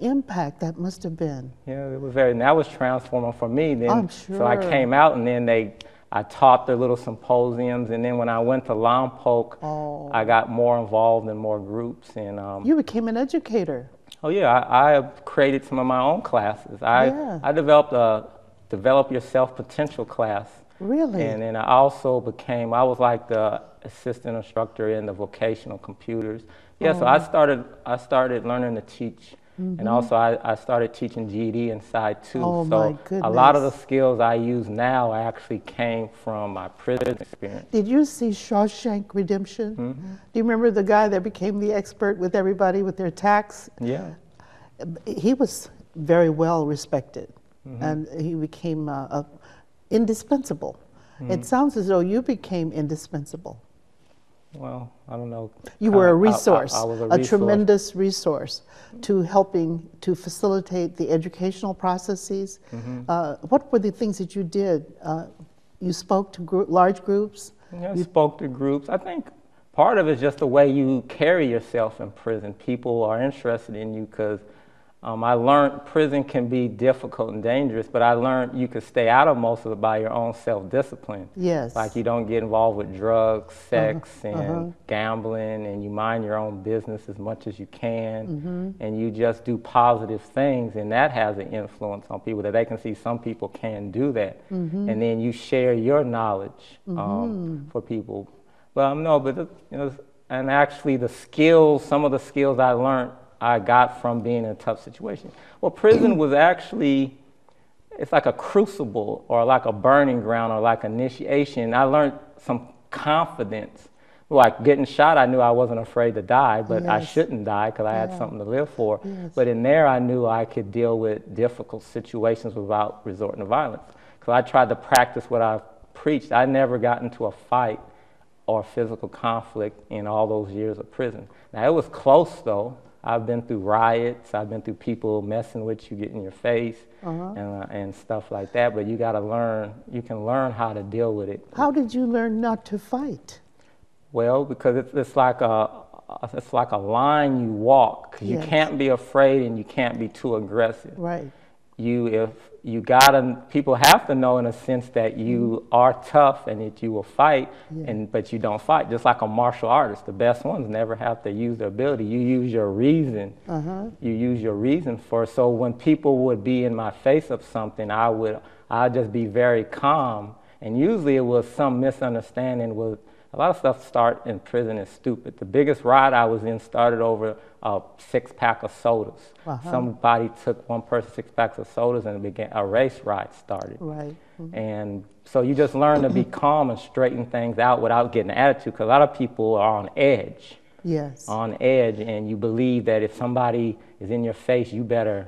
Impact that must have been. Yeah, it was very, and that was transforming for me. Then, I'm sure. So I came out, and then I taught their little symposiums, and then when I went to Lompoc, I got more involved in more groups. And you became an educator. Oh yeah, I created some of my own classes. I developed a Develop Your Self-Potential class. Really? And then I also I was like the assistant instructor in the vocational computers. Yeah, so I started learning to teach. And also I started teaching GED inside too. Oh, so my goodness. A lot of the skills I use now actually came from my prison experience. Did you see Shawshank Redemption? Do you remember the guy that became the expert with everybody with their tax? Yeah. He was very well respected, and he became indispensable. It sounds as though you became indispensable. Well, I don't know. You were a resource, I was a tremendous resource to helping to facilitate the educational processes. What were the things that you did? You spoke to large groups? Yeah, I spoke to groups. I think part of it is just the way you carry yourself in prison. People are interested in you because I learned prison can be difficult and dangerous, but I learned you could stay out of most of it by your own self-discipline. Yes. Like you don't get involved with drugs, sex, and gambling, and you mind your own business as much as you can, and you just do positive things, and that has an influence on people that they can see some people can do that. And then you share your knowledge for people. Well, no, but you know, and actually the skills, some of the skills I learned I got from being in a tough situation. Well, prison was actually, it's like a crucible or like a burning ground or like initiation. I learned some confidence. Like getting shot, I knew I wasn't afraid to die, but I shouldn't die because I had something to live for. But in there, I knew I could deal with difficult situations without resorting to violence. Because I tried to practice what I preached. I never got into a fight or physical conflict in all those years of prison. Now, it was close, though. I've been through riots, I've been through people messing with you, getting in your face, and stuff like that, but you gotta learn, you can learn how to deal with it. How did you learn not to fight? Well, because it's like a line you walk. You can't be afraid and you can't be too aggressive. Right. People have to know in a sense that you are tough and that you will fight, but you don't fight. Just like a martial artist, the best ones never have to use their ability. You use your reason. You use your reason so when people would be in my face of something, I'd just be very calm. And usually it was some misunderstanding. A lot of stuff start in prison is stupid. The biggest riot I was in started over a 6-pack of sodas. Somebody took one person 6 packs of sodas and a race riot started. Right. And so you just learn to be calm and straighten things out without getting an attitude, because a lot of people are on edge. Yes. On edge, and you believe that if somebody is in your face, you better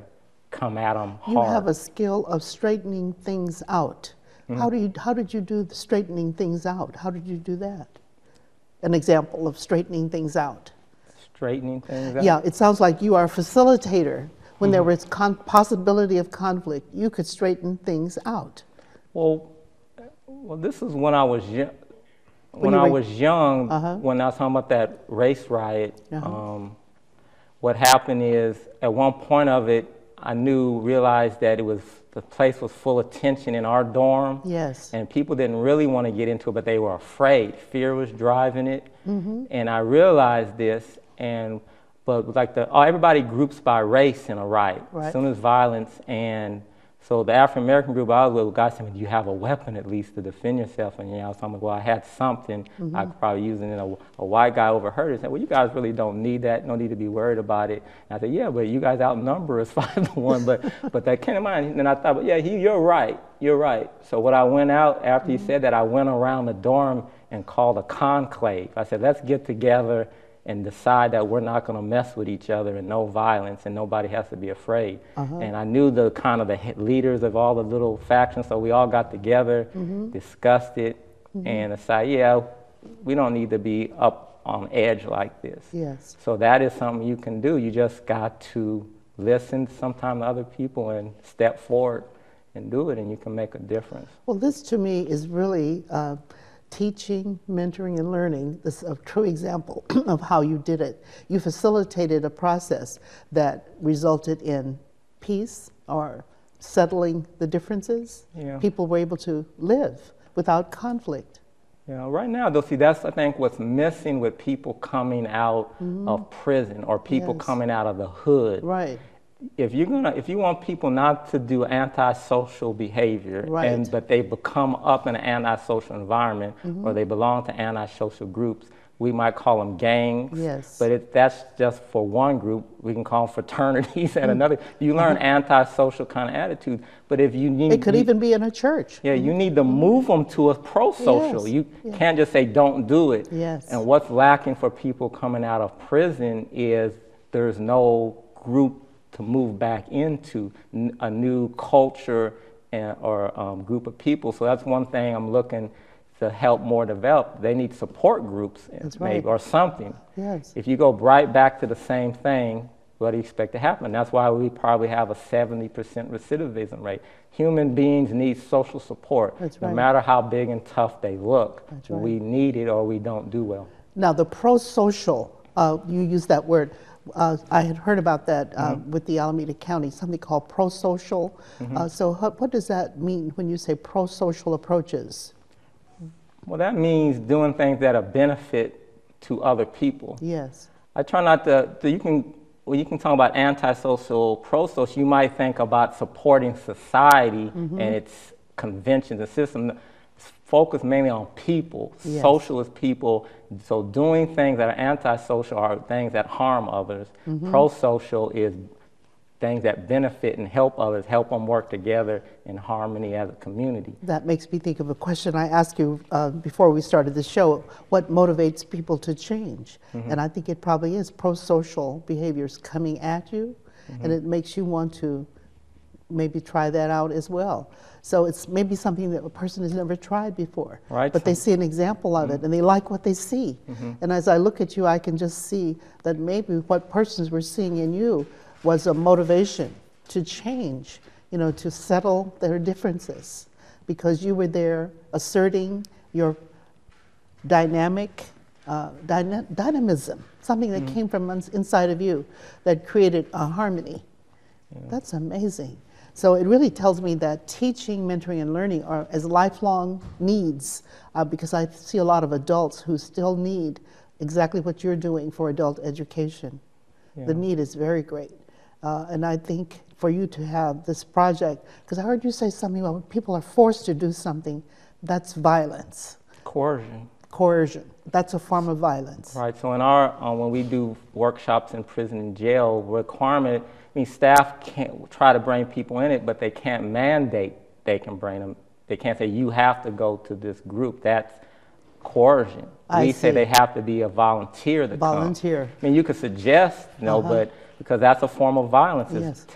come at them hard. You have a skill of straightening things out. How did you do the straightening things out? How did you do that? An example of straightening things out. Straightening things out? Yeah, it sounds like you are a facilitator. When there was possibility of conflict, you could straighten things out. Well, this is when I was young. When I was young, when I was talking about that race riot, what happened is, at one point of it, I realized that the place was full of tension in our dorm. Yes. And people didn't really want to get into it, but they were afraid. Fear was driving it. And I realized this, but like everybody groups by race in a riot. Right. As soon as violence, and so the African American group I was with, guys said, "Do you have a weapon at least to defend yourself?" And I was like, "Well, I had something. I could probably use it." And a white guy overheard it and said, "Well, you guys really don't need that. No need to be worried about it." And I said, "Yeah, but you guys outnumber us 5-1." But that came to mind. And then I thought, "But yeah, you're right. You're right." So when I went out after he said that, I went around the dorm and called a conclave. I said, "Let's get together and decide that we're not going to mess with each other, and no violence, and nobody has to be afraid." And I knew the leaders of all the little factions, so we all got together, discussed it, and decided, yeah, we don't need to be up on edge like this. Yes. So that is something you can do. You just got to listen sometimes to other people and step forward and do it, and you can make a difference. Well, this to me is really teaching, mentoring, and learning. This is a true example of how you did it. You facilitated a process that resulted in peace or settling the differences. Yeah. People were able to live without conflict. Yeah, right now, though, see, that's, I think, what's missing with people coming out of prison or people coming out of the hood. Right. If you want people not to do antisocial behavior, Right. but they become up in an antisocial environment or they belong to antisocial groups, we might call them gangs. Yes. But that's just for one group. We can call them fraternities and another. You learn antisocial kind of attitudes. But if you need, it could even be in a church. Yeah, you need to move them to a pro-social. Yes. You can't just say don't do it. Yes. And what's lacking for people coming out of prison is there's no group to move back into, a new culture or group of people. So that's one thing I'm looking to help more develop. They need support groups, maybe, or something. Yes. If you go right back to the same thing, what do you expect to happen? That's why we probably have a 70% recidivism rate. Human beings need social support. That's no right. matter how big and tough they look. That's right. We need it or we don't do well. Now, the pro-social, you use that word. I had heard about that with the Alameda County, something called pro-social. So what does that mean when you say pro-social approaches? Well, that means doing things that are benefit to other people. Yes. I try not to you can talk about antisocial, pro-social, you might think about supporting society and its conventions and systems. Focus mainly on people. Yes. Social is people. So doing things that are antisocial are things that harm others. Pro-social is things that benefit and help others, help them work together in harmony as a community. That makes me think of a question I asked you before we started the show. What motivates people to change? And I think it probably is pro-social behaviors coming at you, and it makes you want to maybe try that out as well. So it's maybe something that a person has never tried before, right. But they see an example of it and they like what they see. And as I look at you, I can just see that maybe what persons were seeing in you was a motivation to change, you know, to settle their differences, because you were there asserting your dynamism, something that came from inside of you that created a harmony. That's amazing. So it really tells me that teaching, mentoring, and learning are as lifelong needs, because I see a lot of adults who still need exactly what you're doing for adult education. The need is very great. And I think for you to have this project, because I heard you say something about when people are forced to do something, that's violence. Coercion. Coercion. That's a form of violence. Right. So in our, when we do workshops in prison and jail, requirement, I mean, staff can't try to bring people in it, but they can't mandate they can bring them. They can't say, you have to go to this group. That's coercion. We say they have to be a volunteer to come. I mean, you could suggest, you know, but because that's a form of violence, is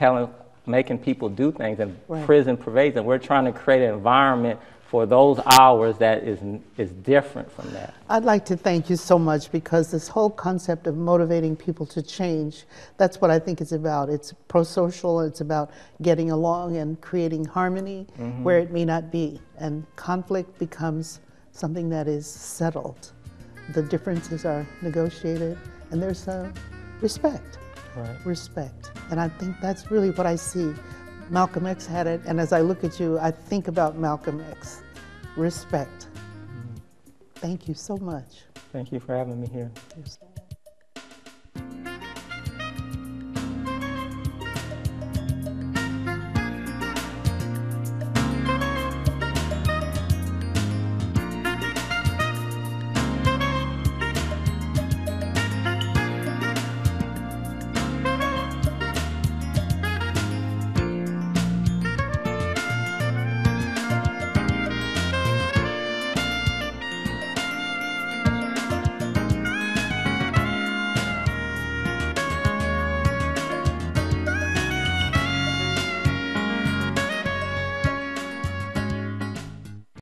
making people do things, and prison pervades, and we're trying to create an environment for those hours that is different from that. I'd like to thank you so much, because this whole concept of motivating people to change, that's what I think it's about. It's pro-social, it's about getting along and creating harmony where it may not be, and conflict becomes something that is settled. The differences are negotiated, and there's respect. Respect. And I think that's really what I see. Malcolm X had it, and as I look at you, I think about Malcolm X. Respect. Thank you so much. Thank you for having me here.